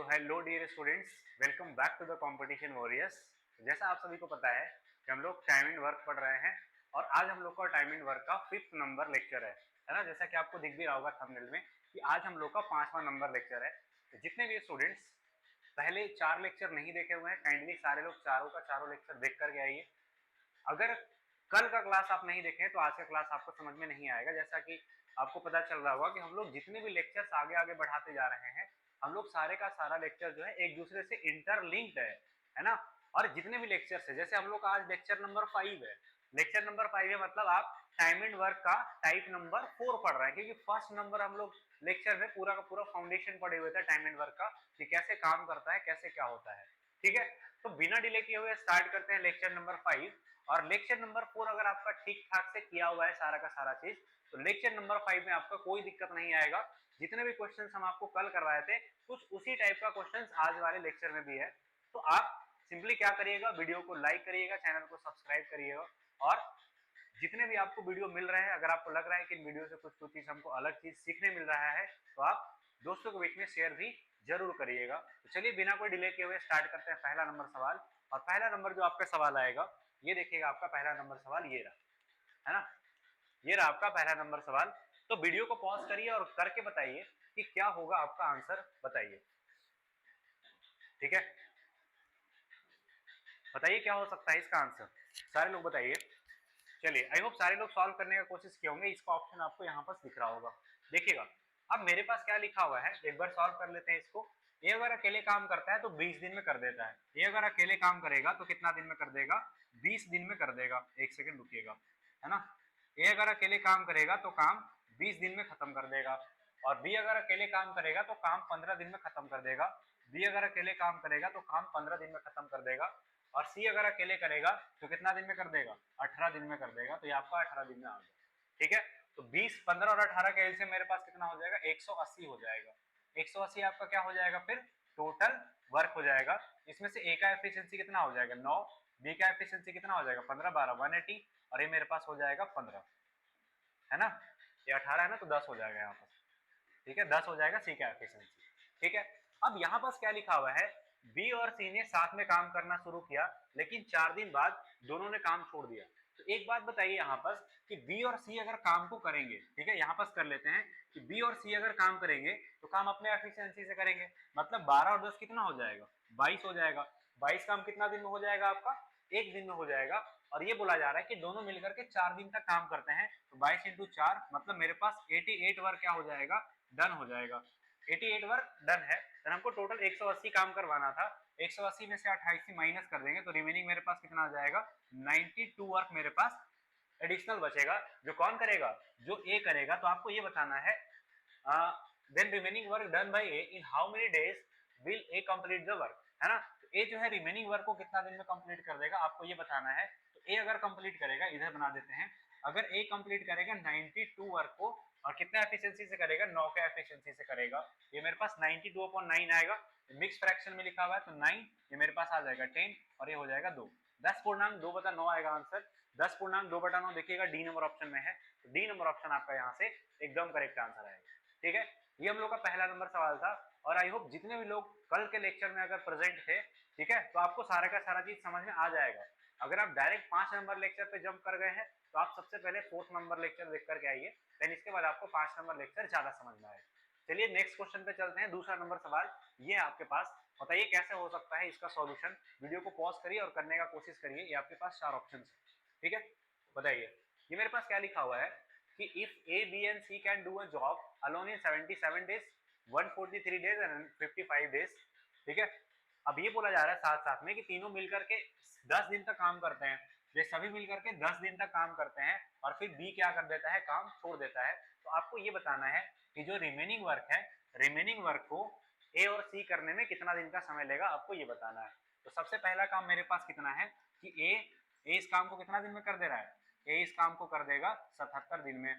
So hello dear students, welcome back to the competition warriors. जैसा आप सभी को पता है कि हम लोग टाइम एंड वर्क पढ़ रहे हैं और आज हम लोग का टाइम एंड वर्क का 5th नंबर लेक्चर है ना। जैसा कि आपको दिख भी रहा होगा थंबनेल में कि आज हम लोग का 5वां नंबर लेक्चर है। तो जितने भी स्टूडेंट्स पहले 4 लेक्चर नहीं देखे हुए हैं, काइंडली सारे लोग चारों का चारों लेक्चर देख करके आइए। अगर कल का क्लास आप नहीं देखें तो आज का क्लास आपको समझ में नहीं आएगा। जैसा कि आपको पता चल रहा होगा कि हम लोग जितने भी लेक्चर्स आगे आगे बढ़ाते जा रहे हैं, हम लोग सारे का सारा लेक्चर जो है एक दूसरे से इंटरलिंक्ड है ना। और जितने भी लेक्चर्स है, जैसे हम लोग का आज लेक्चर नंबर 5 है, लेक्चर नंबर 5 है मतलब आप टाइम एंड वर्क का टाइप नंबर 4 पढ़ रहे हैं, क्योंकि फर्स्ट नंबर हम लोग लेक्चर में पूरा का पूरा फाउंडेशन पढ़े हुए थे टाइम एंड वर्क का कि कैसे काम करता है, कैसे क्या होता है। ठीक है, तो बिना डिले किए हुए स्टार्ट करते हैं लेक्चर नंबर 5। और लेक्चर नंबर 4 अगर आपका ठीक ठाक से किया हुआ है सारा का सारा चीज, तो लेक्चर नंबर 5 में आपका कोई दिक्कत नहीं आएगा। जितने भी क्वेश्चंस हम आपको कल करवाए थे, कुछ उसी टाइप का क्वेश्चंस आज वाले लेक्चर में भी है। तो आप सिंपली क्या करिएगा, वीडियो को लाइक करिएगा, चैनल को सब्सक्राइब करिएगा और जितने भी आपको वीडियो मिल रहे हैं, अगर आपको लग रहा है कि इन वीडियो से कुछ चीज हमको अलग चीज सीखने मिल रहा है, तो आप दोस्तों के बीच में शेयर भी जरूर करिएगा। तो चलिए बिना कोई डिले किए हुए स्टार्ट करते हैं पहला नंबर सवाल। और पहला नंबर जो आपका सवाल आएगा, ये देखिएगा, आपका पहला नंबर सवाल ये रहा, है ना। ये रहा आपका पहला नंबर सवाल। तो वीडियो को पॉज करिए और करके बताइए कि क्या होगा आपका आंसर, बताइए। ठीक है, बताइए क्या हो सकता है इसका आंसर, सारे लोग बताइए। चलिए, आई होप सारे लोग सॉल्व करने का कोशिश किए होंगे। इसका ऑप्शन आपको यहाँ पर दिख रहा होगा, देखिएगा। अब मेरे पास क्या लिखा हुआ है, एक बार सॉल्व कर लेते हैं इसको। ये अगर अकेले काम करता है तो 20 दिन में कर देता है। ये अगर अकेले काम करेगा तो कितना दिन में कर देगा, 20 दिन में कर देगा। एक सेकंड रुकिएगा, है ना। ए अगर अकेले काम करेगा तो काम 20 दिन में खत्म कर देगा। और बी अगर अकेले काम करेगा तो काम 15 दिन में खत्म कर देगा। बी अगर अकेले काम करेगा तो काम 15 दिन में खत्म कर देगा। और सी अगर अकेले करेगा तो कितना दिन में कर देगा, 18 दिन में कर देगा। तो ये आपका 18 दिन में आ गया। ठीक है, तो 20, 15 और 18 का एलसीएम मेरे पास कितना हो जाएगा, 180 हो जाएगा। 180 आपका क्या हो जाएगा, फिर टोटल वर्क हो जाएगा। इसमें से ए का एफिशिएंसी कितना हो जाएगा, 9। बी का एफिशिएंसी कितना हो जाएगा, 15, 12, 180। और ये मेरे पास हो जाएगा 15, है ना। ये 18 है ना, तो 10 हो जाएगा यहाँ पर। ठीक है, 10 हो जाएगा सी का एफिशिएंसी। ठीक है, अब यहाँ पास क्या लिखा हुआ है, बी और सी ने साथ में काम करना शुरू किया, लेकिन 4 दिन बाद दोनों ने काम छोड़ दिया। तो एक बात बताइए यहाँ पर कि बी और सी अगर काम को करेंगे, ठीक है, यहाँ पास कर लेते हैं कि बी और सी अगर काम करेंगे तो काम अपने एफिशिएंसी से करेंगे। मतलब 12 और 10 कितना हो जाएगा, 22 हो जाएगा। 22 काम कितना दिन में हो जाएगा आपका, एक दिन में हो जाएगा। और ये बोला जा रहा है कि दोनों मिलकर के 4 दिन तक काम करते हैं। तो 22 इंटू 4 मतलब मेरे पास 88 वर्क क्या हो जाएगा, डन हो जाएगा। 88 वर्क डन है। तो हमको टोटल 180 काम करवाना था। 180 में से 28 माइनस कर देंगे तो रिमेनिंग मेरे पास कितना आ जाएगा, 92 वर्क मेरे पास एडिशनल बचेगा। जो कौन करेगा, जो ए करेगा। तो आपको ये बताना है then remaining work done by A in how many days will A complete the work, है ना। तो ए जो है रिमेनिंग वर्क को कितना दिन में कंप्लीट कर देगा, आपको ये बताना है। तो ए अगर कंप्लीट करेगा, इधर बना देते हैं, अगर ए कंप्लीट करेगा 92 वर्क को, और कितना एफिशिएंसी से करेगा, 9 का एफिशिएंसी से करेगा। ये मेरे पास 92/9 आएगा। मिक्स फ्रैक्शन में लिखा हुआ है तो 9, ये मेरे पास आ जाएगा 10 और ये हो जाएगा 2। 10.2/9 आएगा आंसर। 10.2/9 देखिएगा डी नंबर ऑप्शन में है। तो डी नंबर ऑप्शन आपका यहाँ से एकदम करेक्ट आंसर आएगा। ठीक है, ये हम लोग का पहला नंबर सवाल था। और आई होप जितने भी लोग कल के लेक्चर में अगर प्रेजेंट थे, ठीक है, तो आपको सारा का सारा चीज समझ में आ जाएगा। अगर आप डायरेक्ट 5 नंबर लेक्चर पे जंप कर गए हैं तो आप सबसे पहले 4th नंबर लेक्चर देख करके आइए, देन इसके बाद आपको 5 नंबर लेक्चर ज्यादा समझ में आएगा। चलिए नेक्स्ट क्वेश्चन पे चलते हैं। दूसरा नंबर सवाल ये है आपके पास, बताइए कैसे हो सकता है इसका सॉल्यूशन। वीडियो को पॉज करिए और करने का कोशिश करिए। ये आपके पास 4 ऑप्शन है, ठीक है। बताइए, ये मेरे पास क्या लिखा हुआ है कि if A B and C can do a job alone in 77 days, 143 days and 55 days. ठीक है, अब ये बोला जा रहा है साथ साथ में कि तीनों मिलकर के 10 दिन तक काम करते हैं। ये सभी मिलकर के 10 दिन तक काम करते हैं और फिर बी क्या कर देता है, काम छोड़ देता है। तो आपको ये बताना है कि जो रिमेनिंग वर्क है, रिमेनिंग वर्क को ए और सी करने में कितना दिन का समय लेगा, आपको ये बताना है। तो सबसे पहला काम मेरे पास कितना है कि ए इस काम को कितना दिन में कर दे रहा है, ए इस काम को कर देगा 77 दिन में।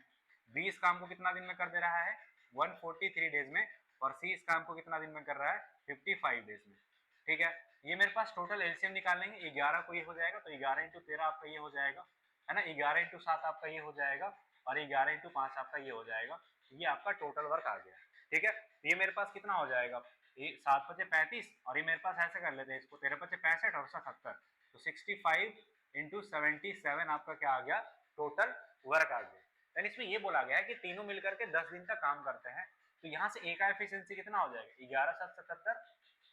बी इस काम को कितना दिन में कर दे रहा है, 143 डेज में। और सी इस काम को कितना दिन में कर रहा है, 55 डेज में। ठीक है, ये मेरे पास टोटल एलसीएम निकालेंगे। 11 को ये हो जाएगा तो 11 इंटू 13 आपका ये हो जाएगा, है ना। 11 इंटू 7 आपका ये हो जाएगा और 11 इंटू 5 आपका ये हो जाएगा। ये आपका टोटल वर्क आ गया। ठीक है, तो ये मेरे पास कितना हो जाएगा, ये 7 पचे 35 और ये मेरे पास ऐसे कर लेते हैं इसको 13 पचे 65 और 70, तो 65 इंटू 77 आपका क्या आ गया, टोटल वर्क आ गया। यानी इसमें ये बोला गया है कि तीनों मिलकर के 10 दिन तक काम करते हैं, तो यहाँ से ए का एफिशिएंसी कितना हो जाएगा, 11 7 77,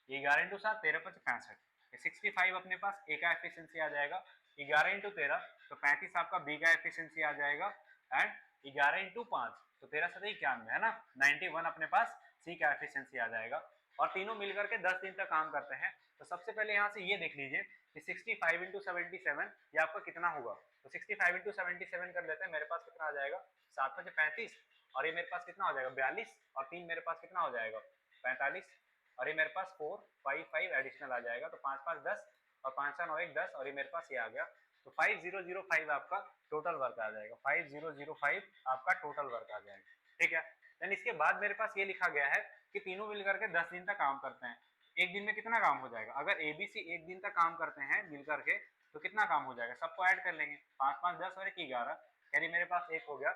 11 इंटू 7 13 पचे 65, 65 अपने पास ए का एफिशिएंसी आ जाएगा, 11 इंटू 13 तो 35 आपका बी का एफिशिएंसी आ जाएगा, एंड 11 इंटू 5 तो 13 7 91 है ना, 91 अपने पास सी का एफिशिएंसी आ जाएगा। और तीनों मिलकर के 10 दिन तक काम करते हैं। तो सबसे पहले यहाँ से ये देख लीजिए कि 65 इंटू 77 ये आपका कितना होगा, तो 65 इंटू 77 कर लेते हैं, मेरे पास कितना आ जाएगा 7 पचे 35 और ये मेरे पास कितना हो जाएगा 42 और 3 मेरे पास कितना हो जाएगा 45 और ये मेरे पास 4 5 5 एडिशनल आ जाएगा, तो 5 5 10 और 5 4 9 1 10 और ये मेरे पास ये आ गया, तो 5005 आपका टोटल वर्क आ जाएगा, 5005 आपका टोटल वर्क आ जाएगा। ठीक है, देन इसके बाद मेरे पास ये लिखा गया है कि तीनों मिलकर के 10 दिन तक काम करते हैं। एक दिन में कितना काम हो जाएगा, अगर एबीसी एक दिन तक काम करते हैं मिलकर के तो कितना काम हो जाएगा, सबको ऐड कर लेंगे, 5 5 10 और 1 11, यानी मेरे पास एक हो गया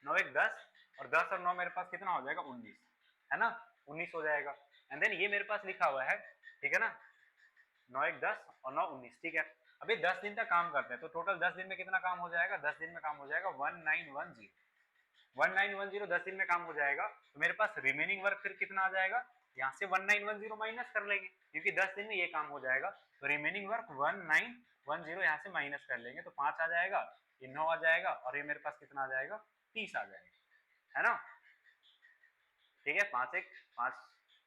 9 1 10 और 10 और 9 मेरे पास कितना हो जाएगा 19, है ना, 19 हो जाएगा। एंड देन ये मेरे पास लिखा हुआ है, ठीक है ना, 9 1 10 और 9 19, ठीक है। अभी 10 दिन तक काम करते हैं तो टोटल 10 दिन में कितना काम हो जाएगा, 10 दिन में काम हो जाएगा 1910, 1910 10 दिन में काम हो जाएगा। तो मेरे पास रिमेनिंग वर्क फिर कितना आ जाएगा, यहाँ से 1910 माइनस कर लेंगे क्योंकि 10 दिन में ये काम हो जाएगा, तो रिमेनिंग वर्क 1910 यहाँ से माइनस कर लेंगे, तो 5 आ जाएगा, ये 9 आ जाएगा और ये मेरे पास कितना आ जाएगा 30 आ जाएगा, है ना। ठीक है, 5 1 5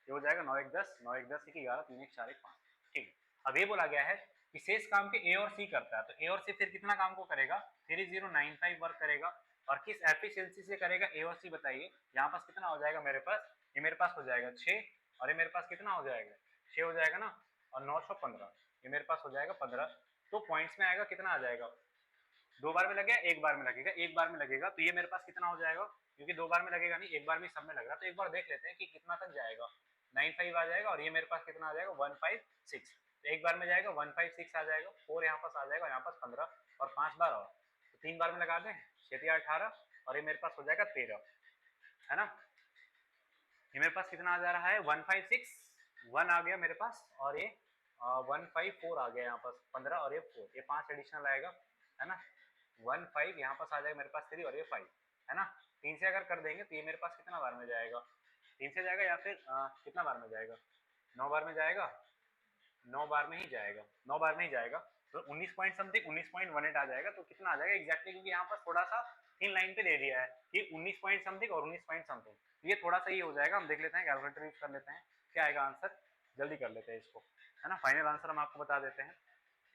ये हो जाएगा 9 1 10 9 1 10 1 11 3 1 4 1 5। ठीक है, अब ये बोला गया है कि शेष काम के ए और सी करता है, तो ए और सी फिर कितना काम को करेगा 3095 वर्क करेगा, और किस एफिशिएंसी से करेगा ए और सी बताइए। यहाँ पास कितना हो जाएगा मेरे पास, ये मेरे पास हो जाएगा 6 और ये मेरे पास कितना हो जाएगा 6 हो जाएगा ना, और 915 ये मेरे पास हो जाएगा 15। तो पॉइंट्स में आएगा कितना आ जाएगा, 2 बार में लगेगा, 1 बार में लगेगा, 1 बार में लगेगा, तो ये मेरे पास कितना हो जाएगा, क्योंकि 2 बार में लगेगा नहीं, 1 बार में सब में लग रहा है, तो एक बार देख लेते हैं कि कितना तक जाएगा। 95 आ जाएगा और ये मेरे पास कितना आ जाएगा 156, तो एक बार में जाएगा 156 आ जाएगा, 4 यहाँ पास आ जाएगा, यहाँ पास 15 और 5 बार और, तो 3 बार में लगा दें, 6 18 और ये मेरे पास हो जाएगा 13, है ना। ये मेरे पास कितना आ जा रहा है 156 1 आ गया मेरे पास, और ये 154 आ गया यहाँ पास 15 और ये 4, ये 5 एडिशनल आएगा, है ना। 15 यहाँ पास आ जाएगा मेरे पास 3 और ये 5, है ना। 3 से अगर कर देंगे तो ये मेरे पास कितना बार में जाएगा, 3 से जाएगा या फिर कितना बार में जाएगा, 9 बार में जाएगा, 9 बार में ही जाएगा, 9 बार में ही जाएगा, तो 19 पॉइंट समथिंग 19.18 आ जाएगा, तो कितना आ जाएगा एग्जैक्टली, क्योंकि यहाँ पर थोड़ा सा इन लाइन पे दे दिया है कि 19 पॉइंट समथिंग और 19 पॉइंट समथिंग, ये थोड़ा सा ही हो जाएगा। हम देख लेते हैं, कैलकुलेटर यूज कर लेते हैं, क्या आएगा आंसर, जल्दी कर लेते हैं इसको, है ना। फाइनल आंसर हम आपको बता देते हैं,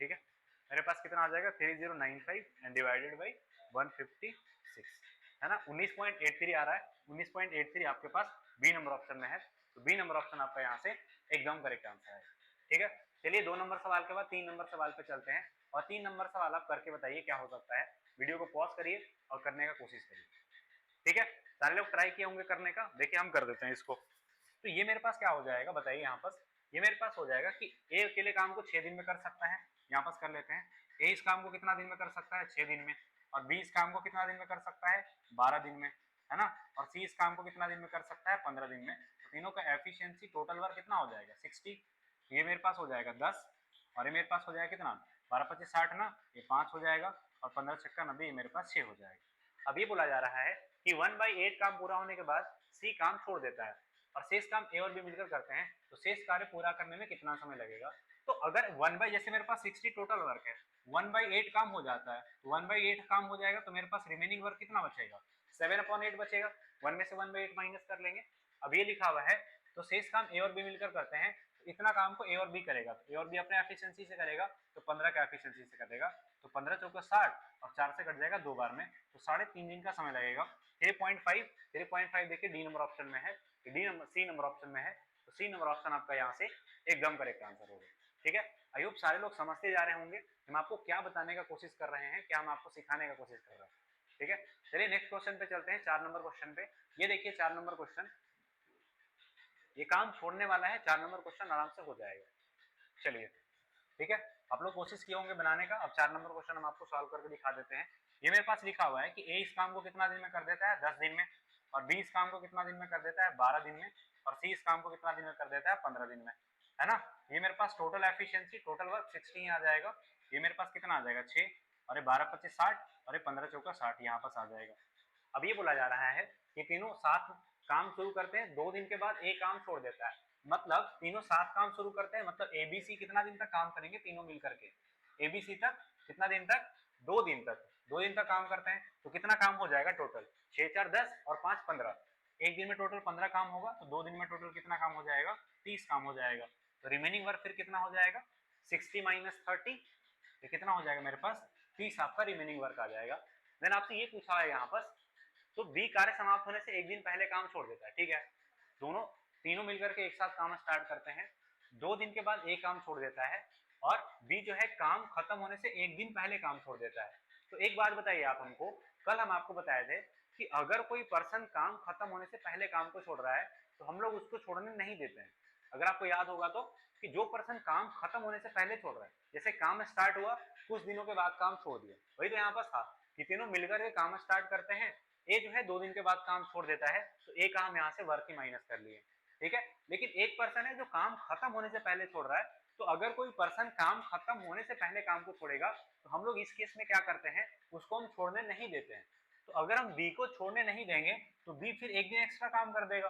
ठीक है। मेरे पास कितना आ जाएगा 3095 एंड डिवाइडेड बाई 156, है ना, 19.83 आ रहा है, 19.83 आपके पास बी नंबर ऑप्शन में है, तो बी नंबर ऑप्शन आपका यहाँ से एकदम करेक्ट आंसर है। ठीक है, चलिए 2 नंबर सवाल के बाद 3 नंबर सवाल पे चलते हैं, और 3 नंबर सवाल आप करके बताइए क्या हो सकता है। वीडियो को पॉज करिए और करने का कोशिश करिए, ठीक है। सारे लोग ट्राई किए होंगे करने का, देखिए हम कर देते हैं इसको। तो ये मेरे पास क्या हो जाएगा बताइए, यहाँ पास ये मेरे पास हो जाएगा कि ए अकेले काम को 6 दिन में कर सकता है, यहाँ पास कर लेते हैं, ए इस काम को कितना दिन में कर सकता है 6 दिन में, और बी इस काम को कितना दिन में कर सकता है 12 दिन में, है ना, और सी इस काम को कितना दिन में कर सकता है 15 दिन में। तो तीनों का एफिशिएंसी टोटल वर्क कितना हो जाएगा 60, ये मेरे पास हो जाएगा 10 और ये मेरे पास हो जाएगा कितना 12 25 60 ना, ये 5 हो जाएगा और 15 छक्का 90, ये मेरे पास 6 हो जाएगा। अब ये बोला जा रहा है कि 1/8 काम पूरा होने के बाद सी काम छोड़ देता है और शेष काम ए और बी मिलकर करते हैं, तो शेष कार्य पूरा करने में कितना समय लगेगा। तो अगर 1 जैसे मेरे पास 60 टोटल वर्क है, 1/8 काम हो जाता है, तो 1/8 काम हो जाएगा, तो मेरे पास रिमेनिंग वर्क कितना बचेगा 7/8 बचेगा, 1 में से 1/8 माइनस कर लेंगे। अब ये लिखा हुआ है तो शेष काम ए और बी मिलकर करते हैं, तो इतना काम को ए और बी करेगा, तो ए और बी अपने एफिशिएंसी से करेगा, तो 15 का एफिशिएंसी से करेगा, तो 15 चौका 60 और 4 से कट जाएगा 2 बार में, तो 3.5 दिन का समय लगेगा। 3.5 देखिए डी नंबर ऑप्शन में है, D number C number option में है, तो सी नंबर ऑप्शन आपका यहाँ से एकदम करेक्ट आंसर होगा। ठीक है, आई होप सारे लोग समझते जा रहे होंगे हम आपको क्या बताने का कोशिश कर रहे हैं, क्या हम आपको सिखाने का कोशिश कर रहे हैं। ठीक है, चलिए नेक्स्ट क्वेश्चन पे चलते हैं, 4 नंबर क्वेश्चन पे। ये देखिए 4 नंबर क्वेश्चन, ये काम छोड़ने वाला है, 4 नंबर क्वेश्चन आराम से हो जाएगा। चलिए ठीक है, आप लोग कोशिश किए होंगे बनाने का। अब 4 नंबर क्वेश्चन हम आपको सॉल्व करके दिखा देते हैं। ये मेरे पास लिखा हुआ है कि ए इस काम को कितना दिन में कर देता है 10 दिन में, और बी इस काम को कितना दिन में कर देता है, 12 दिन में, और सी इस काम को कितना दिन में कर देता है, 15 दिन में, है ना। ये मेरे पास टोटल एफिशिएंसी, टोटल वर्क 60 आ जाएगा। ये मेरे पास कितना आ जाएगा, 6, और ये 12 25 60, और ये 15 चौका 60 यहाँ पास आ जाएगा। अब ये बोला जा रहा है कि तीनों साथ काम शुरू करते हैं, 2 दिन के बाद एक काम छोड़ देता है, मतलब तीनों साथ काम शुरू करते हैं, मतलब एबीसी कितना दिन तक काम करेंगे तीनों मिलकर के, एबीसी तक कितना दिन तक, 2 दिन तक, 2 दिन तक काम करते हैं, तो कितना काम हो जाएगा टोटल, 6 4 10 और 5 15, एक दिन में टोटल 15 काम होगा, तो 2 दिन में टोटल कितना काम हो जाएगा, 30 काम हो जाएगा। तो रिमेनिंग वर्क फिर कितना हो जाएगा, 60 माइनस 30, ये कितना हो जाएगा मेरे पास, 30 आपका रिमेनिंग वर्क आ जाएगा। देन आपसे ये पूछा है यहाँ पर, तो बी कार्य समाप्त होने से एक दिन पहले काम छोड़ देता है, ठीक है, दोनों तीनों मिलकर के एक साथ काम स्टार्ट करते हैं, 2 दिन के बाद एक काम छोड़ देता है, और बी जो है काम खत्म होने से एक दिन पहले काम छोड़ देता है। तो एक बात बताइए आप हमको, कल हम आपको बताए थे कि अगर कोई पर्सन काम खत्म होने से पहले काम को छोड़ रहा है तो हम लोग उसको छोड़ने नहीं देते हैं। अगर आपको याद होगा तो, कि जो पर्सन काम खत्म होने से पहले छोड़ रहा है, जैसे काम स्टार्ट हुआ कुछ दिनों के बाद काम छोड़ दिया, वही तो यहाँ पर था कि तीनों मिलकर के काम स्टार्ट करते हैं, ए जो है 2 दिन के बाद काम छोड़ देता है, तो ए का हम यहाँ से वर्क ही माइनस कर लिए, ठीक है। लेकिन एक पर्सन है जो काम खत्म होने से पहले छोड़ रहा है, तो अगर कोई पर्सन काम खत्म होने से पहले काम को छोड़ेगा तो हम लोग इस केस में क्या करते हैं, उसको हम छोड़ने नहीं देते हैं। तो अगर हम बी को छोड़ने नहीं देंगे तो बी फिर एक दिन एक्स्ट्रा काम कर देगा,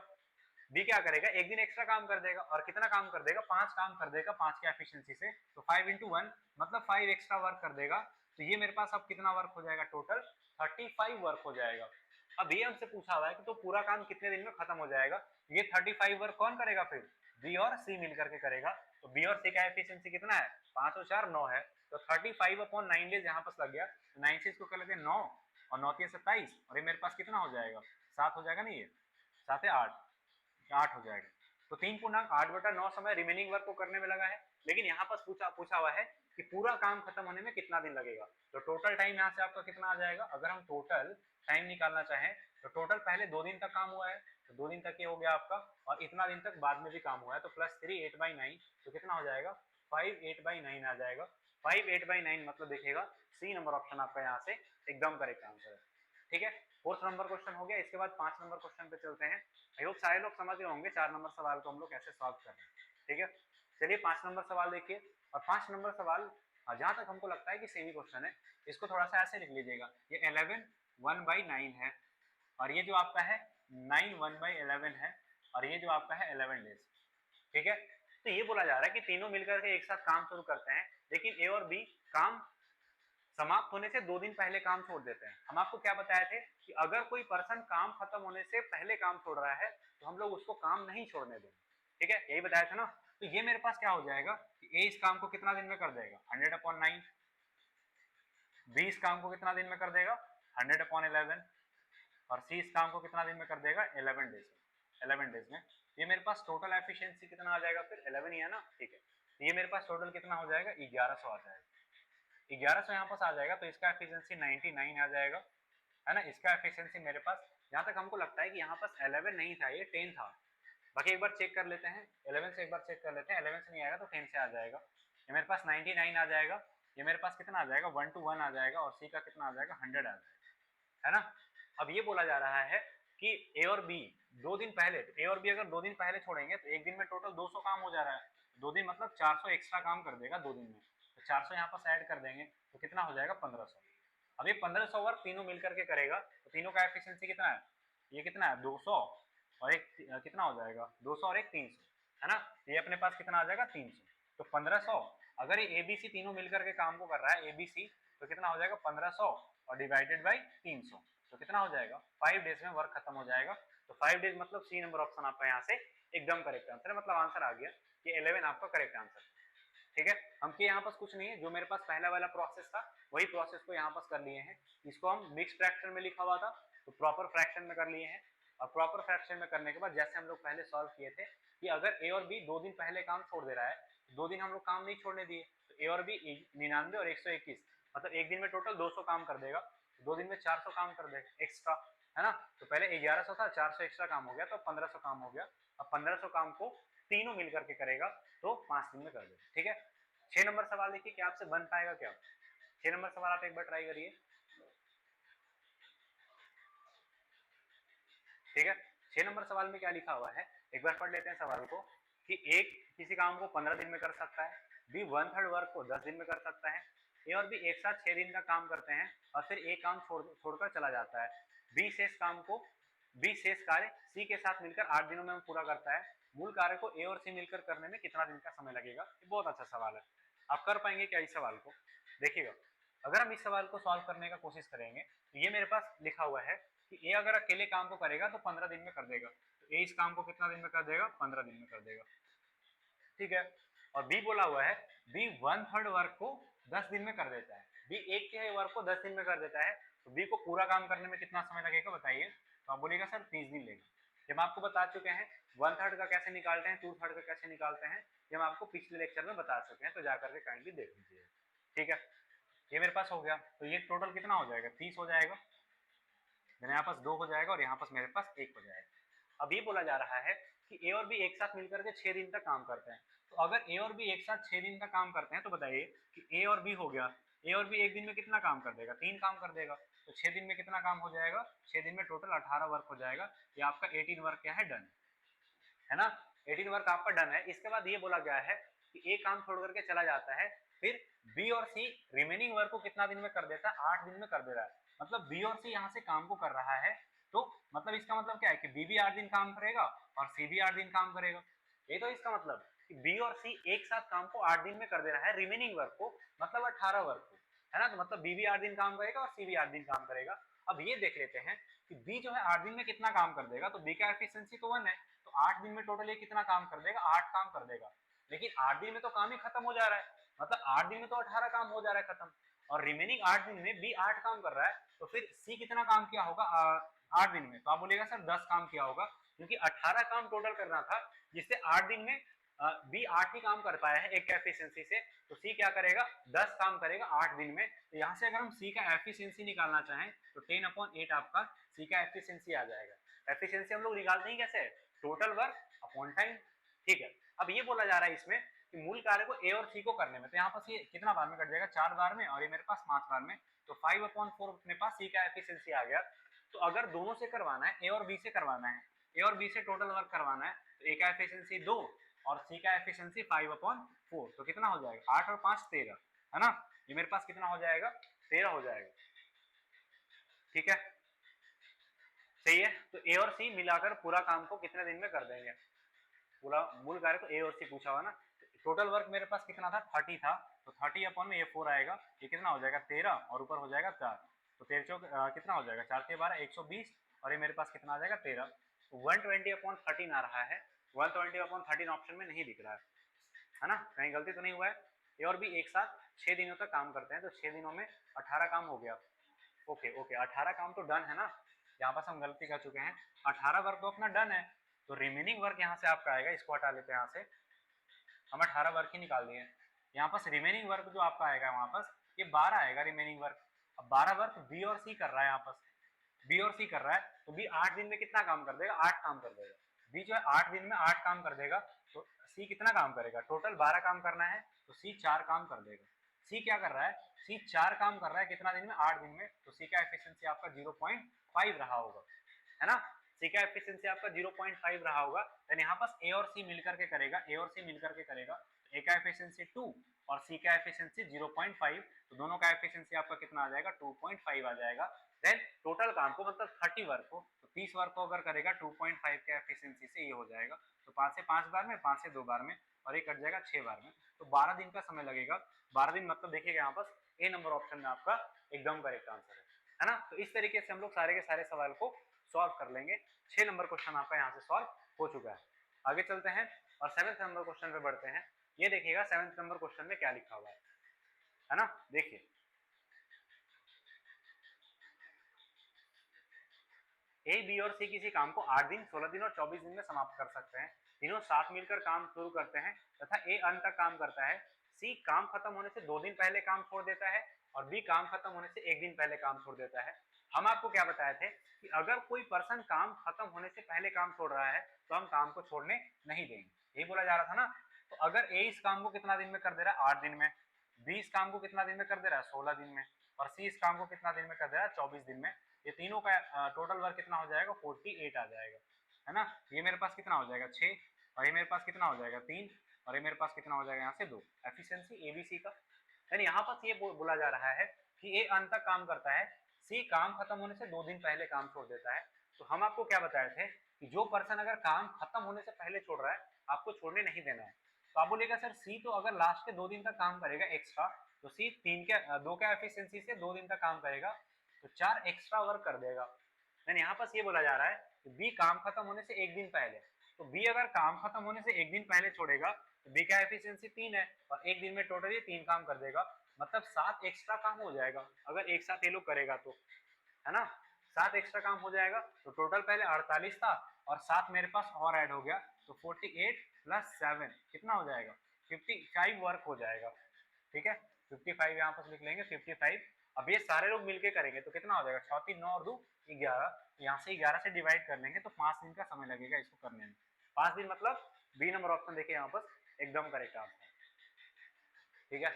बी क्या करेगा, एक दिन एक्स्ट्रा काम कर देगा, और कितना काम कर देगा, 5 काम कर देगा 5 के एफिशिएंसी से, तो 5 into 1 मतलब 5 एक्स्ट्रा वर्क कर देगा। तो ये मेरे पास अब कितना वर्क हो जाएगा, टोटल 35 वर्क हो जाएगा। अब ये हमसे पूछा हुआ है कि तो पूरा काम कितने दिन में खत्म हो जाएगा, ये 35 वर्क कौन करेगा, फिर बी और सी मिलकर के करेगा। तो बी और सी का एफिशिएंसी कितना है, 5 और 4 9 है, तो 35/9 डेज यहाँ पास लग गया, तो 9 से इसको कर लेते हैं 9, और 9 के 27, और ये मेरे पास कितना हो जाएगा, 7 हो जाएगा, नहीं ये 7 है 8 हो जाएगा। तो 3.8/9 समय रिमेनिंग वर्क को करने में लगा है। लेकिन यहाँ पर पूछा हुआ है कि पूरा काम खत्म होने में कितना दिन लगेगा, तो टोटल टाइम यहाँ से आपका कितना आ जाएगा, अगर हम टोटल टाइम निकालना चाहें तो टोटल पहले 2 दिन तक काम हुआ है, तो 2 दिन तक ये हो गया आपका, और इतना दिन तक बाद में भी काम हुआ है, तो +3 8/9, तो कितना हो जाएगा 5 8/9 आ जाएगा। 5 8/9 मतलब देखिएगा सी नंबर ऑप्शन आपका यहाँ से एकदम करेक्ट आंसर है, ठीक है। 4th नंबर क्वेश्चन हो गया। इसके बाद 5 नंबर क्वेश्चन पे चलते हैं। आई होप सारे लोग समझ गए होंगे 4 नंबर सवाल को हम लोग कैसे सॉल्व कर रहे हैं, ठीक है। चलिए 5 नंबर सवाल देखिए, और 5 नंबर सवाल जहाँ तक हमको लगता है कि सेमी क्वेश्चन है, इसको थोड़ा सा ऐसे लिख लीजिएगा, ये 11 1/9 है, और ये जो आपका है 9 1/11 है, और ये जो आपका है 11 डेज, ठीक है। तो ये बोला जा रहा है कि तीनों मिलकर के एक साथ काम शुरू करते हैं, लेकिन ए और बी काम समाप्त होने से 2 दिन पहले काम छोड़ देते हैं। हम आपको क्या बताए थे कि अगर कोई पर्सन काम खत्म होने से पहले काम छोड़ रहा है तो हम लोग उसको काम नहीं छोड़ने देंगे, ठीक है, यही बताया था ना। तो ये मेरे पास क्या हो जाएगा कि ए इस काम को कितना दिन में कर देगा, 100/9, बी इस काम को कितना दिन में कर देगा, 100/11, और सी इस काम को कितना दिन में कर देगा, 11 डेज में, 11 डेज में। ये मेरे पास टोटल एफिशिएंसी कितना आ जाएगा, फिर 11 ही है ना, ठीक है। तो ये मेरे पास टोटल कितना हो जाएगा, 1100 आ जाएगा, 1100 यहाँ पास आ जाएगा, तो इसका एफिशिएंसी 99 आ जाएगा, है ना। इसका एफिशिएंसी मेरे पास, जहाँ तक हमको लगता है कि यहाँ पास 11 नहीं था, ये 10 था, बाकी एक बार चेक कर लेते हैं, 11 से एक बार चेक कर लेते हैं, 11 से नहीं आएगा तो 10 से आ जाएगा। ये मेरे पास 99 आ जाएगा, ये मेरे पास कितना आ जाएगा, 1 to 1 आ जाएगा, और सी का कितना आ जाएगा, 100 आ जाएगा, है ना। अब ये बोला जा रहा है कि ए और बी 2 दिन पहले, ए और बी अगर 2 दिन पहले छोड़ेंगे तो एक दिन में टोटल 200 काम हो जा रहा है, 2 दिन मतलब 400 एक्स्ट्रा काम कर देगा 2 दिन में, तो 400 यहाँ पर ऐड कर देंगे तो कितना हो जाएगा, 1500। अब ये 1500 वर्क तीनों मिलकर के करेगा, तो तीनों का एफिशिएंसी कितना है, ये कितना है 200, और एक कितना हो जाएगा 200 और एक 300, है ना। ये अपने पास कितना आ जाएगा 300, तो 1500, अगर ये एबीसी तीनों मिलकर के काम को कर रहा है एबीसी, तो कितना हो जाएगा 1500 और डिवाइडेड बाई 300, तो कितना हो जाएगा 5 डेज में वर्क खत्म हो जाएगा। तो 5 डेज मतलब सी नंबर ऑप्शन आपका यहाँ से एकदम करेक्ट आंसर है, मतलब आंसर आ गया कि 11 आपका करेक्ट आंसर, ठीक है। हम के यहाँ पास कुछ नहीं है, जो मेरे पास पहला वाला प्रोसेस था वही प्रोसेस को यहाँ पास कर लिए हैं। इसको हम मिक्स फ्रैक्शन में लिखा हुआ था तो प्रॉपर फ्रैक्शन में कर लिए हैं, और प्रॉपर फ्रैक्शन में करने के बाद जैसे हम लोग पहले सॉल्व किए थे कि अगर ए और बी 2 दिन पहले काम छोड़ दे रहा है, 2 दिन हम लोग काम नहीं छोड़ने दिए, तो ए और बी 99 और 121, मतलब एक दिन में टोटल 200 काम कर देगा, 2 दिन में 400 काम कर देगा एक्स्ट्रा, है ना। तो पहले 1100 था, 400 एक्स्ट्रा काम हो गया, तो 1500 काम हो गया। अब 1500 काम को तीनों मिलकर के करेगा तो 5 दिन में कर देगा, ठीक है। 6 नंबर सवाल देखिए, क्या आपसे बन पाएगा क्या, 6 नंबर सवाल आप एक बार ट्राई करिए। ठीक है। 6 नंबर सवाल में क्या लिखा हुआ है, एक बार पढ़ लेते हैं सवाल को, कि एक किसी काम को 15 दिन में कर सकता है, बी 1/3 वर्क को 10 दिन में कर सकता है, ए और बी एक साथ 6 दिन का काम करते हैं और फिर एक काम छोड़कर चला जाता है, बी शेष कार्य सी के साथ मिलकर 8 दिनों में पूरा करता है, मूल कार्य को ए और सी मिलकर करने में कितना दिन का समय लगेगा। ये बहुत अच्छा सवाल है, आप कर पाएंगे क्या इस सवाल को। देखिएगा, अगर हम इस सवाल को सॉल्व करने का कोशिश करेंगे तो ये मेरे पास लिखा हुआ है कि ए अगर अकेले काम को करेगा तो 15 दिन में कर देगा, तो ए इस काम को कितना दिन में कर देगा, 15 दिन में कर देगा, ठीक है। और बी बोला हुआ है, बी 1/3 वर्क को 10 दिन में कर देता है, बी एक के वर्क को 10 दिन में कर देता है, तो बी को पूरा काम करने में कितना समय लगेगा बताइए। तो आप बोलिएगा सर 30 दिन लेगा। जब आपको बता चुके हैं 1/3 का कैसे निकालते हैं, 2/3 का कैसे निकालते हैं, जब आपको पिछले लेक्चर में बता चुके हैं, तो जाकर के काइंडली देख लीजिए, ठीक है। ये मेरे पास हो गया, तो ये टोटल कितना हो जाएगा, 30 हो जाएगा, यहाँ पास 2 हो जाएगा और यहाँ पास मेरे पास 1 हो जाएगा। अब ये बोला जा रहा है कि ए और बी एक साथ मिलकर के 6 दिन तक काम करते हैं, तो अगर ए और बी एक साथ 6 दिन तक काम करते हैं तो बताइए कि ए और बी हो गया, ए और बी एक दिन में कितना काम कर देगा, 3 काम कर देगा, तो 6 दिन में कितना काम हो जाएगा, 6 दिन में टोटल 18 वर्क हो जाएगा। ये आपका 18 वर्क क्या है, डन है ना, 18 वर्क आपका डन है। इसके बाद ये बोला गया है कि ए काम छोड़ करके चला जाता है, फिर बी और सी रिमेनिंग वर्क को कितना दिन में कर देता है, 8 दिन में कर दे रहा है। मतलब बी और सी यहाँ से काम को कर रहा है, तो मतलब इसका मतलब क्या है कि बी भी 8 दिन काम करेगा और सी भी 8 दिन काम करेगा। ये तो इसका मतलब कि बी और सी एक साथ काम को 8 दिन में कर दे रहा है, रिमेनिंग वर्क को, मतलब 18 वर्क को, है ना। तो मतलब बी भी 8 दिन काम करेगा और सी भी 8 दिन काम करेगा। अब ये देख लेते हैं कि बी जो है 8 दिन में कितना काम कर देगा, तो बी का एफिशिएंसी तो 1 है, तो 8 दिन में टोटल ये कितना काम कर देगा, 8 काम कर देगा। लेकिन 8 दिन में तो काम ही खत्म हो जा रहा है, मतलब 8 दिन में तो 18 काम हो जा रहा है खत्म, और रिमेनिंग 8 दिन में बी 8 काम कर रहा है, तो फिर सी कितना काम किया होगा 8 दिन में। तो आप बोलिएगा सर 10 काम किया होगा, क्योंकि 18 काम टोटल करना था, जिससे 8 दिन में बी 8 ही काम कर पाया है एक एफिशिएंसी से, तो सी क्या करेगा, 10 काम करेगा 8 दिन में। तो यहाँ से अगर हम सी का एफिशिएंसी निकालना चाहें तो 10/8 आपका सी का एफिशिएंसी आ जाएगा। एफिशिएंसी हम लोग निकालते हैं कैसे, टोटल वर्क अपॉन टाइम, ठीक है। अब ये बोला जा रहा है इसमें कि मूल कार्य को ए और सी को करने में, तो यहाँ पास ये कितना बार में कट जाएगा, 4 बार में, और ये मेरे पास 5 बार में, तो 5/4 अपने पास सी का एफिशिएंसी आ गया। तो अगर दोनों से करवाना है, ए और बी से करवाना है, ए और बी से टोटल वर्क करवाना है, तो ए का एफिशिएंसी 2 और सी का एफिशिएंसी 5/4, तो कितना हो जाएगा, 8 और 5 13, है ना। ये मेरे पास कितना हो जाएगा, 13 हो जाएगा, ठीक है, सही है। तो ए और सी मिलाकर पूरा काम को कितने दिन में कर देंगे, पूरा मूल कार्य को ए और सी पूछा हुआ ना। टोटल वर्क मेरे पास कितना था, 30 था, तो 30 अपॉन में ये 4 आएगा, ये कितना हो जाएगा 13 और ऊपर हो जाएगा 4, तो 13 कितना हो जाएगा, 4 के 12 120, और ये मेरे पास कितना आ जाएगा 13, तो 120/13 आ रहा है, 120/13 ऑप्शन में नहीं दिख रहा है ना, कहीं गलती तो नहीं हुआ है। ए और बी एक साथ 6 दिनों तक काम करते हैं, तो 6 दिनों में 18 काम हो गया, ओके ओके 18 काम तो डन है ना, यहाँ पास हम गलती कर चुके हैं, 18 वर्क तो अपना डन है, तो रिमेनिंग वर्क यहाँ से आपका आएगा, इसको हटा लेते हैं यहाँ से, हम 18 वर्क ही निकाल दिए, यहाँ पास रिमेनिंग वर्क जो आपका आएगा वहाँ पास ये 12 आएगा रिमेनिंग वर्क। अब 12 वर्क बी और सी कर रहा है, यहाँ पास बी और सी कर रहा है, तो बी 8 दिन में कितना काम कर देगा, 8 काम कर देगा, बी जो है 8 दिन में 8 काम कर देगा, तो सी कितना काम करेगा, टोटल 12 काम करना है, तो सी 4 काम कर देगा। सी क्या कर रहा है, सी 4 काम कर रहा है कितना दिन में, 8 दिन में, तो सी का एफिशिएंसी आपका 0.5 रहा होगा, है ना। सी का एफिशिएंसी आपका 0.5 रहा होगा, देन यहाँ पास ए और सी मिलकर के करेगा, ए और सी मिलकर के करेगा, तो ए का एफिशिएंसी 2 और सी का एफिशिएंसी 0.5, तो दोनों का एफिशिएंसी आपका कितना आ जाएगा, 2.5 आ जाएगा। देन टोटल काम को मतलब 30 वर्क को, तो 30 वर्क को अगर करेगा 2.5 के एफिशिएंसी से, ये हो जाएगा, तो 5 से 5 बार में, 5 से 2 बार में, और ये कट जाएगा 6 बार में, तो 12 दिन का समय लगेगा। 12 दिन मतलब देखिएगा यहाँ पास ए नंबर ऑप्शन में आपका एकदम करेक्ट आंसर है ना। तो इस तरीके से हम लोग सारे के सारे सवाल को सॉल्व कर लेंगे। 6 नंबर क्वेश्चन आपका यहाँ से सॉल्व हो चुका है। आगे चलते हैं और 7th नंबर क्वेश्चन पे बढ़ते हैं। ये देखिएगा 7th नंबर क्वेश्चन में क्या लिखा हुआ है ना, देखिए ए बी और सी किसी काम को 8 दिन 16 दिन और 24 दिन में समाप्त कर सकते हैं। तीनों साथ मिलकर काम शुरू करते हैं तथा ए अंत तक काम करता है। सी काम खत्म होने से 2 दिन पहले काम छोड़ देता है और बी काम खत्म होने से 1 दिन पहले काम छोड़ देता है। हम आपको क्या बताए थे कि अगर कोई पर्सन काम खत्म होने से पहले काम छोड़ रहा है तो हम काम को छोड़ने नहीं देंगे, यही बोला जा रहा था ना। तो अगर ए इस काम को कितना दिन में कर दे रहा है, 8 दिन में, बी इस काम को कितना दिन में कर दे रहा है, 16 दिन में, और सी इस काम को कितना दिन में कर दे रहा है, 24 दिन में, ये तीनों का टोटल वर्क कितना हो जाएगा 48 आ जाएगा, है ना। ये मेरे पास कितना हो जाएगा 6, और ये मेरे पास कितना हो जाएगा 3, और ये मेरे पास कितना हो जाएगा यहाँ से 2। एफिशिएंसी एबीसी का, यानी यहाँ पर ये बोला जा रहा है कि ए अंत तक काम करता है, सी काम खत्म होने से 2 दिन पहले काम छोड़ देता है। तो हम आपको क्या बताए थे कि जो पर्सन अगर काम खत्म होने से पहले छोड़ रहा है आपको छोड़ने नहीं देना है। तो आप बोलेगा सर सी तो अगर लास्ट के 2 दिन तक काम करेगा एक्स्ट्रा, तो सी 2 के एफिशिएंसी से 2 दिन तक काम करेगा तो 4 एक्स्ट्रा वर्क कर देगा। यानी यहाँ पर ये बोला जा रहा है कि बी काम खत्म होने से 1 दिन पहले, तो बी अगर काम खत्म होने से 1 दिन पहले छोड़ेगा तो बी का एफिशिएंसी 3 है और 1 दिन में टोटल ये 3 काम कर देगा, मतलब 7 एक्स्ट्रा काम हो जाएगा अगर एक साथ ये लोग करेगा तो, है ना। 7 एक्स्ट्रा काम हो जाएगा तो टोटल पहले 48 था और 7 मेरे पास और ऐड हो गया तो 48 प्लस 7 कितना हो जाएगा 55 वर्क हो जाएगा, ठीक है। 55 यहाँ पर लिख लेंगे 55। अब ये सारे लोग मिलके करेंगे तो कितना हो जाएगा 6 3 9 और 2 11, यहाँ से 11 से डिवाइड कर लेंगे तो 5 दिन का समय लगेगा इसको करने में। 5 दिन मतलब बी नंबर ऑप्शन देखिए यहाँ पर एकदम करेक्ट आंसर, ठीक है।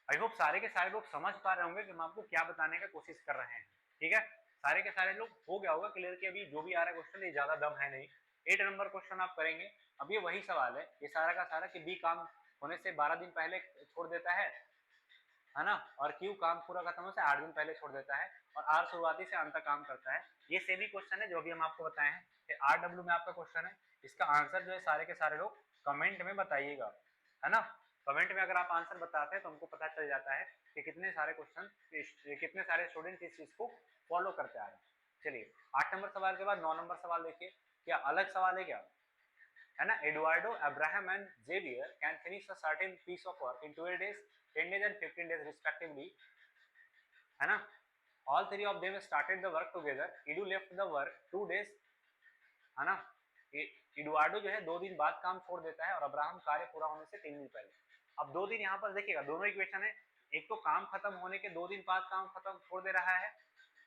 आई होप सारे के सारे लोग समझ पा रहे होंगे कि हम आपको क्या बताने का कोशिश कर रहे हैं, ठीक है। सारे के सारे लोग हो गया होगा क्लियर कि अभी जो भी आ रहा है क्वेश्चन ये ज्यादा दम है नहीं। 8 नंबर क्वेश्चन आप करेंगे। अब ये वही सवाल है ये सारा का सारा कि बी काम होने से 12 दिन पहले छोड़ देता है ना, और क्यू काम पूरा खत्म होने से 8 दिन पहले छोड़ देता है, और आर शुरुआती से अंत तक काम करता है। ये सेमी क्वेश्चन है जो अभी हम आपको बताए हैं। RW में आपका क्वेश्चन है, इसका आंसर जो है सारे के सारे लोग कमेंट में बताइएगा, है ना। कमेंट में अगर आप आंसर बताते हैं तो हमको पता चल जाता है कि कितने सारे क्वेश्चन, कितने सारे स्टूडेंट इस चीज को फॉलो करते आ रहे हैं। चलिए 8 नंबर सवाल के बाद 9 नंबर सवाल देखिए, क्या अलग सवाल है क्या, है ना। Eduardo Abraham and Xavier can finish a certain piece of work in 12 days, 10 days and 15 days respectively, है ना। All three of them started the work together. Edu left the work 2 days, है ना। एडुआर्डो जो है 2 दिन बाद काम छोड़ देता है और अब्राहम कार्य पूरा होने से 3 दिन पहले। अब 2 दिन यहाँ पर देखिएगा दोनों इक्वेशन है, एक तो काम खत्म होने के 2 दिन बाद काम खत्म छोड़ दे रहा है,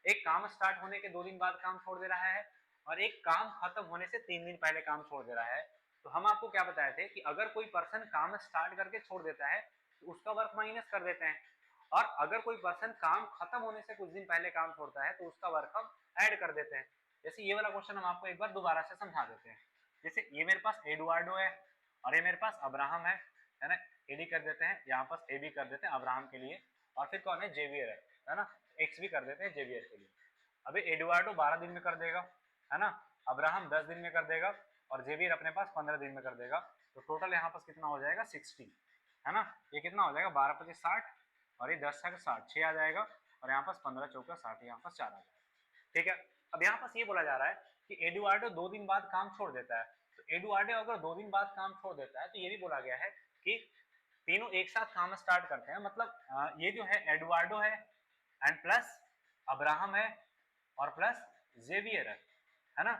एक काम स्टार्ट होने के 2 दिन बाद काम छोड़ दे रहा है, और एक काम खत्म होने से 3 दिन पहले काम छोड़ दे रहा है। तो हम आपको क्या बताए थे कि अगर कोई पर्सन काम स्टार्ट करके छोड़ देता है तो उसका वर्क माइनस कर देते हैं, और अगर कोई पर्सन काम खत्म होने से कुछ दिन पहले काम छोड़ता है तो उसका वर्क हम ऐड कर देते हैं। जैसे ये वाला क्वेश्चन हम आपको एक बार दोबारा से समझा देते हैं। जैसे ये मेरे पास एडुआर्डो है और ये मेरे पास अब्राहम है ना। एडी कर देते हैं, यहाँ पास ए भी कर देते हैं अब्राहम के लिए, और फिर कौन है जेवियर है ना, एक्स भी कर देते हैं जेवियर के लिए। अभी एडुआर्डो 12 दिन में कर देगा, है ना, अब्राहम 10 दिन में कर देगा, और जेवियर अपने पास 15 दिन में कर देगा। तो टोटल यहाँ पास कितना हो जाएगा 60, है ना। ये कितना हो जाएगा 12 25 60, और ये 10 60 6 आ जाएगा, और यहाँ पास 15 चौका 60, यहाँ पास 4 आ जाएगा, ठीक है। अब यहाँ पास ये बोला जा रहा है कि एडुआर्डो 2 दिन बाद काम छोड़ देता है। तो एडुआर्डो अगर 2 दिन बाद काम छोड़ देता है तो ये भी बोला गया है कि तीनों एक साथ काम स्टार्ट करते हैं, मतलब ये जो है एडुआर्डो है एंड प्लस अब्राहम है और प्लस जेवियर है ना।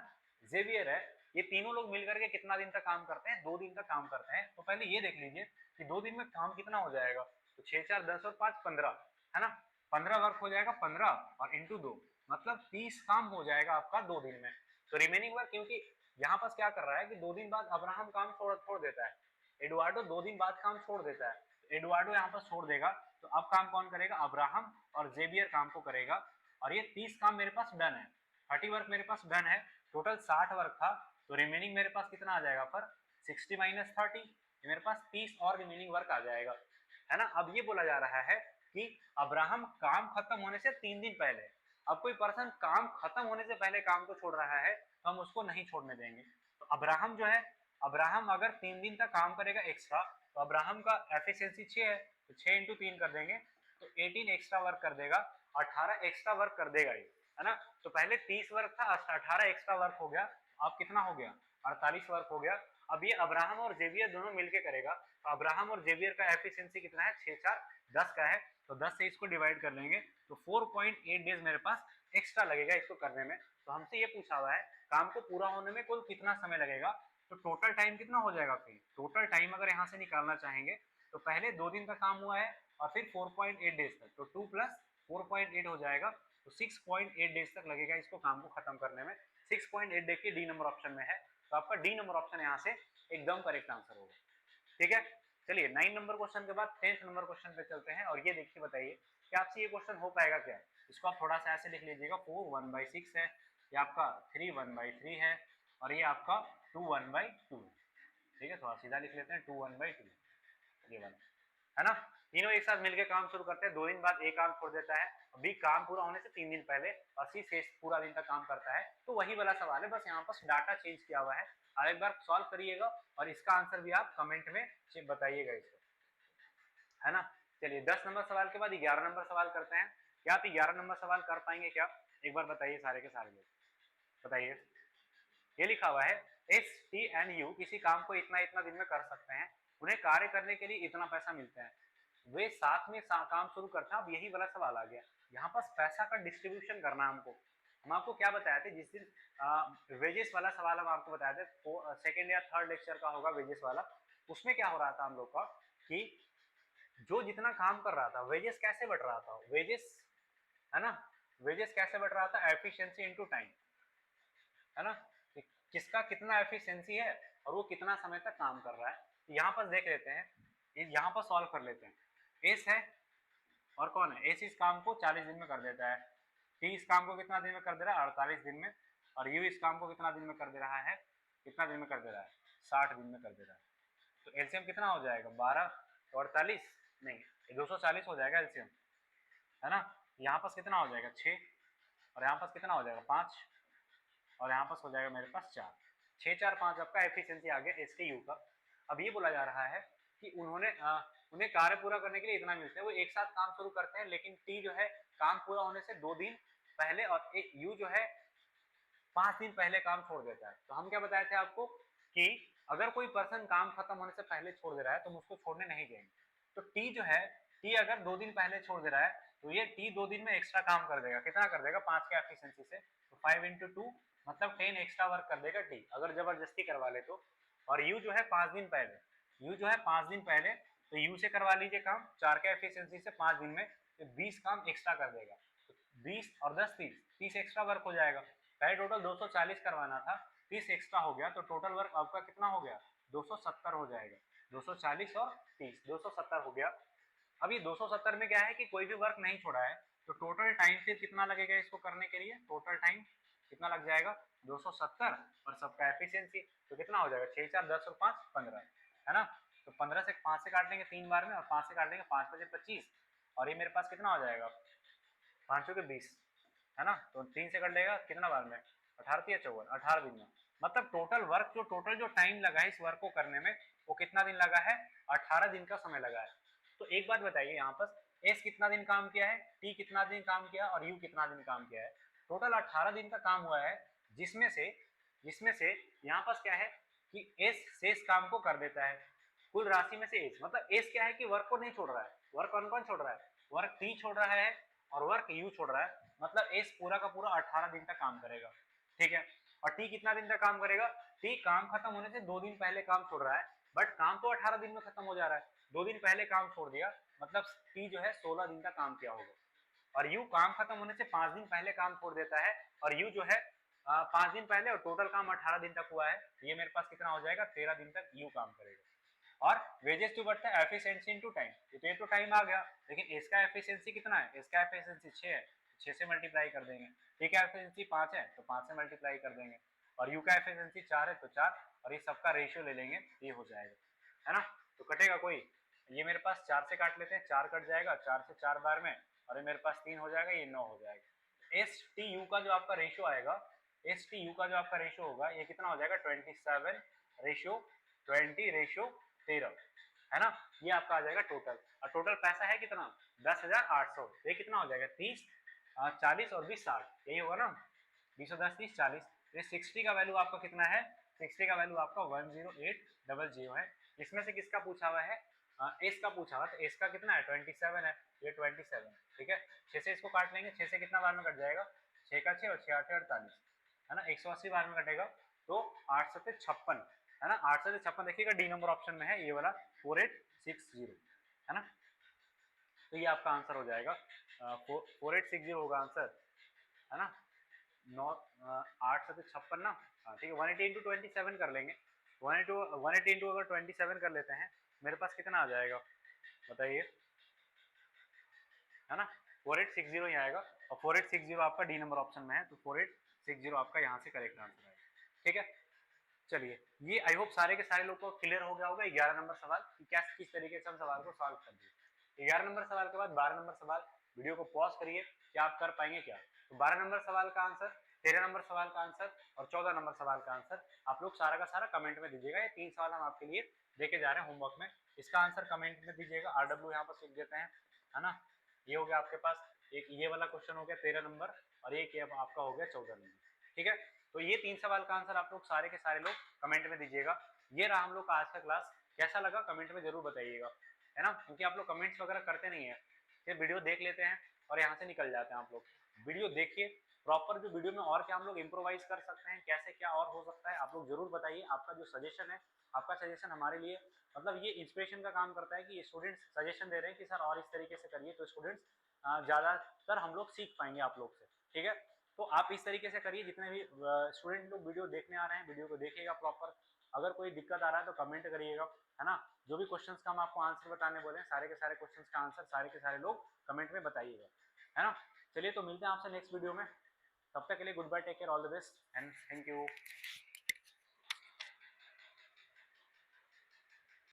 जेवियर है, ये तीनों लोग मिलकर के कितना दिन तक काम करते हैं 2 दिन तक काम करते हैं। तो पहले ये देख लीजिए कि 2 दिन में काम कितना हो जाएगा, तो 6 4 10 और 5 15, है ना। 15 वर्क हो जाएगा 15 और इंटू 2 मतलब 30 काम हो जाएगा आपका 2 दिन में। तो रिमेनिंग वर्क, क्योंकि यहाँ पास क्या कर रहा है कि 2 दिन बाद अब्राहम काम छोड़ देता है, एडुआर्डो 2 दिन बाद काम छोड़ देता है, तो एडुआर्डो यहाँ पर छोड़ देगा, तो अब काम कौन करेगा अब्राहम और जेवियर काम को करेगा। और ये 30 काम मेरे पास डन है, 30 वर्क मेरे पास डन है, टोटल 60 वर्क था, तो रिमेनिंग मेरे पास कितना आ जाएगा पर 60 माइनस 30, मेरे पास 30 और रिमेनिंग वर्क आ जाएगा, है ना। अब ये बोला जा रहा है कि अब्राहम काम खत्म होने से 3 दिन पहले, अब कोई पर्सन काम खत्म होने से पहले काम को छोड़ रहा है तो हम उसको नहीं छोड़ने देंगे। तो अब्राहम जो है, अब्राहम अगर 3 दिन तक काम करेगा एक्स्ट्रा, तो अब्राहम का एफिशिएंसी 6 है, तो 6 इंटू 3 कर देंगे तो 18 एक्स्ट्रा वर्क कर देगा, 18 एक्स्ट्रा वर्क कर देगा ये, है ना। तो पहले 30 वर्क था, 18 एक्स्ट्रा वर्क हो गया, अब कितना हो गया 48 वर्क हो गया। अब ये अब्राहम और जेवियर दोनों मिलके करेगा, तो अब्राहम और जेवियर का एफिशिएंसी कितना है 6 4 10 का है, तो 10 से इसको डिवाइड कर लेंगे तो 4.8 डेज मेरे पास एक्स्ट्रा लगेगा इसको करने में। तो हमसे ये पूछा हुआ है काम को पूरा होने में कुल कितना समय लगेगा, तो टोटल टाइम कितना हो जाएगा। फिर टोटल टाइम अगर यहाँ से निकालना चाहेंगे तो पहले 2 दिन का काम हुआ है और फिर 4.8 डेज तक, तो 2 + 4.8 हो जाएगा, तो 6.8 डेज तक लगेगा इसको काम को खत्म करने में। 6.8 देखिए डी नंबर ऑप्शन में है, तो आपका डी नंबर ऑप्शन यहाँ से एकदम करेक्ट आंसर होगा, ठीक है। चलिए 9 नंबर क्वेश्चन के बाद 10th नंबर क्वेश्चन पे चलते हैं, और ये देखिए बताइए कि आपसे ये क्वेश्चन हो पाएगा क्या। इसको आप थोड़ा सा ऐसे लिख लीजिएगा, 4 1/6 है, ये आपका 3 1/3 है, और ये आपका 2 1/2। ठीक है, थोड़ा सीधा लिख लेते हैं, 2 1/2 ये वाला, है ना। तीनों एक साथ मिलकर काम शुरू करते हैं, 2 दिन बाद एक काम छोड़ देता है, बी काम पूरा होने से 3 दिन पहले, और सी शेष पूरा दिन तक काम करता है। तो वही वाला सवाल है, बस यहाँ पर डाटा चेंज किया हुआ है। आप एक बार सॉल्व करिएगा और इसका आंसर भी आप कमेंट में बताइएगा इसको, है ना। चलिए 10 नंबर सवाल के बाद 11 नंबर सवाल करते हैं। क्या आप 11 नंबर सवाल कर पाएंगे क्या? एक बार बताइए सारे के सारे लोग, बताइए। ये लिखा हुआ है एस टी एंड यू किसी काम को इतना इतना दिन में कर सकते हैं, उन्हें कार्य करने के लिए इतना पैसा मिलता है, वे साथ में काम शुरू करते हैं। अब यही वाला सवाल आ गया, यहाँ पास पैसा का डिस्ट्रीब्यूशन करना हमको। हम आपको क्या बताए थे जिस दिन वेजेस वाला सवाल हम आपको बताए थे, सेकेंड या थर्ड लेक्चर का होगा वेजेस वाला, उसमें क्या हो रहा था हम लोग का कि जो जितना काम कर रहा था वेजेस कैसे बढ़ रहा था, वेजेस, है ना, वेजेस कैसे बढ़ रहा था, एफिशिएंसी इनटू टाइम, है ना, किसका कितना एफिशिएंसी है और वो कितना समय तक काम कर रहा है। यहाँ पर देख लेते हैं, यहाँ पर सॉल्व कर लेते हैं। एस है और कौन है, एस इस काम को 40 दिन में कर देता है, टी इस काम को कितना दिन में कर दे रहा है, 48 दिन में, और यू इस काम को कितना दिन में कर दे रहा है, कितना दिन में कर दे रहा है, 60 दिन में कर दे रहा है। तो एलसीएम कितना हो जाएगा, 12 तो 48 नहीं 240 हो जाएगा एलसीएम, है ना। यहाँ पास कितना हो जाएगा 6, और यहाँ पास कितना हो जाएगा 5, और यहाँ पास हो जाएगा मेरे पास 4, 6 4 5 आपका एफिशिएंसी आ गया एस टी यू का। अब ये बोला जा रहा है कि उन्हें कार्य पूरा करने के लिए इतना मिलता है, वो एक साथ काम शुरू करते हैं, लेकिन टी जो है काम पूरा होने से 2 दिन पहले, और यू जो है 5 दिन पहले काम छोड़ देता है। तो हम क्या बताए थे आपको कि अगर कोई पर्सन काम खत्म होने से पहले छोड़ दे रहा है तो हम उसको छोड़ने नहीं देंगे। तो टी जो है, टी अगर 2 दिन पहले छोड़ दे रहा है तो ये टी 2 दिन में एक्स्ट्रा काम कर देगा, कितना कर देगा 5 के एफिशिएंसी से, तो 5 × 2 मतलब 10 एक्स्ट्रा वर्क कर देगा टी, अगर जबरदस्ती करवा ले तो। और यू जो है 5 दिन पहले, यू जो है 5 दिन पहले, तो यू से करवा लीजिए काम 4 के एफिशिएंसी से 5 दिन में, तो 20 काम एक्स्ट्रा कर देगा, तो 20 और 10 30 एक्स्ट्रा वर्क हो जाएगा। पहले टोटल 240 करवाना था, 30 एक्स्ट्रा हो गया, तो टोटल वर्क आपका कितना हो गया 270 हो जाएगा, 240 और 30 270 हो गया। अब ये 270 में क्या है कि कोई भी वर्क नहीं छोड़ा है, तो टोटल टाइम फिर कितना लगेगा इसको करने के लिए, टोटल टाइम कितना लग जाएगा 270, और सबका एफिशिएंसी तो कितना हो जाएगा 6 4 10 और 5 15, है ना। तो 15 से 5 से काट लेंगे 3 बार में, और 5 से काट लेंगे 5 5 25, और ये मेरे पास कितना हो जाएगा 5 के 20, है ना। तो 3 से कट लेगा कितना बार में 18 या 54, 18 दिन में। मतलब टोटल वर्क जो टोटल जो टाइम लगा है इस वर्क को करने में वो कितना दिन लगा है, 18 दिन का समय लगा है। तो एक बात बताइए, यहाँ पर एस कितना दिन काम किया है, टी कितना दिन काम किया, और यू कितना दिन काम किया है, टोटल 18 दिन का काम हुआ है, जिसमें से यहाँ पास क्या है कि एस शेष काम को कर देता है, कुल राशि में से एस, मतलब एस क्या है कि वर्क को नहीं छोड़ रहा है, वर्क कौन कौन छोड़ रहा है, वर्क टी छोड़ रहा है और वर्क यू छोड़ रहा है, मतलब एस पूरा का पूरा 18 दिन तक काम करेगा, ठीक है। और टी कितना दिन तक काम करेगा, टी काम खत्म होने से 2 दिन पहले काम छोड़ रहा है, बट काम तो 18 दिन में खत्म हो जा रहा है, 2 दिन पहले काम छोड़ दिया, मतलब टी जो है 16 दिन तक काम किया होगा। और यू काम खत्म होने से 5 दिन पहले काम छोड़ देता है, और यू जो है 5 दिन पहले, और टोटल काम 18 दिन तक हुआ है, ये मेरे पास कितना हो जाएगा 13 दिन तक यू काम करेगा। और वेजेस जो बढ़ता है एफिशिएंसी इनटू टाइम, तो ये तो टाइम आ गया, लेकिन इसका एफिशिएंसी कितना है, इसका एफिशिएंसी 6 है, 6 से मल्टीप्लाई कर देंगे, टी का एफिशिएंसी 5 है तो 5 से मल्टीप्लाई कर देंगे, और यू का एफिशिएंसी 4 है तो 4, और ये सबका रेशियो ले लेंगे, ये हो जाएगा, है ना। तो कटेगा कोई, ये मेरे पास 4 से काट लेते हैं, 4 कट जाएगा 4 से 4 बार में, और ये मेरे पास 3 हो जाएगा, ये 9 हो जाएगा। एस टी यू का जो आपका रेशियो आएगा, एस टी यू का जो आपका रेशियो होगा ये कितना हो जाएगा 27:20:13, है ना। ये आपका आ जाएगा टोटल, और टोटल पैसा है कितना 10,800, ये कितना हो जाएगा 30 40 और 20 60, यही होगा ना, 20 और 10 30 40, ये 60 का वैल्यू आपका कितना है, 60 का वैल्यू आपका 10800 है। इसमें से किसका पूछा हुआ है, एस का पूछा हुआ, तो एस का कितना है 27 है, ये 27, ठीक है। 6 से इसको काट लेंगे, 6 से कितना बार में कट जाएगा 6 का 6 और 6 8 48, है ना, 180 बार में कटेगा, तो 8 से 56, है ना, 8 से 56 देखिएगा डी नंबर ऑप्शन में है ये वाला 4860, है ना। तो ये आपका आंसर हो जाएगा 4860 होगा आंसर, है ना। 8 से 56 ना, हाँ ठीक है, 180 × 27 कर लेंगे, 180 × अगर 27 कर लेते हैं, मेरे पास कितना आ जाएगा बताइए, है ना 4860 ही आएगा। और 4860 आपका डी नंबर ऑप्शन में है, तो 4860 आपका यहाँ से करेक्ट आंसर है। ठीक है, चलिए ये आई होप सारे के सारे लोग को क्लियर हो गया होगा 11 नंबर सवाल कि क्या किस तरीके से हम सवाल को सॉल्व कर दिए। 11 नंबर सवाल के बाद 12 नंबर सवाल, वीडियो को पॉज करिए, क्या आप कर पाएंगे क्या। तो 12 नंबर सवाल का आंसर, 13 नंबर सवाल का आंसर और 14 नंबर सवाल का आंसर आप लोग सारा का सारा कमेंट में दीजिएगा। ये 3 सवाल हम आपके लिए देके जा रहे हैं होमवर्क में, इसका आंसर कमेंट में दीजिएगा। RW यहाँ पर लिख देते हैं, है ना। ये हो गया आपके पास एक, ये वाला क्वेश्चन हो गया 13 नंबर और एक ये आपका हो गया 14 नंबर। ठीक है, तो ये 3 सवाल का आंसर आप लोग सारे के सारे लोग कमेंट में दीजिएगा। ये रहा हम लोग का आज का क्लास, कैसा लगा कमेंट में जरूर बताइएगा, है ना, क्योंकि आप लोग कमेंट्स वगैरह करते नहीं है, फिर वीडियो देख लेते हैं और यहाँ से निकल जाते हैं। आप लोग वीडियो देखिए प्रॉपर, जो वीडियो में और क्या हम लोग इम्प्रोवाइज कर सकते हैं, कैसे क्या और हो सकता है, आप लोग जरूर बताइए। आपका जो सजेशन है, आपका सजेशन हमारे लिए मतलब ये इंस्पिरेशन का काम करता है कि स्टूडेंट्स सजेशन दे रहे हैं कि सर और इस तरीके से करिए, तो स्टूडेंट्स ज़्यादातर हम लोग सीख पाएंगे आप लोग से। ठीक है, तो आप इस तरीके से करिए, जितने भी स्टूडेंट लोग वीडियो देखने आ रहे हैं वीडियो को देखिएगा प्रॉपर। अगर कोई दिक्कत आ रहा है तो कमेंट करिएगा, है ना। जो भी क्वेश्चंस का हम आपको आंसर बताने बोले हैं, सारे के सारे क्वेश्चंस का आंसर सारे के सारे लोग कमेंट में बताइएगा, है ना। चलिए तो मिलते हैं आपसे नेक्स्ट वीडियो में, तब तक के लिए goodbye, take care, all the best and thank you.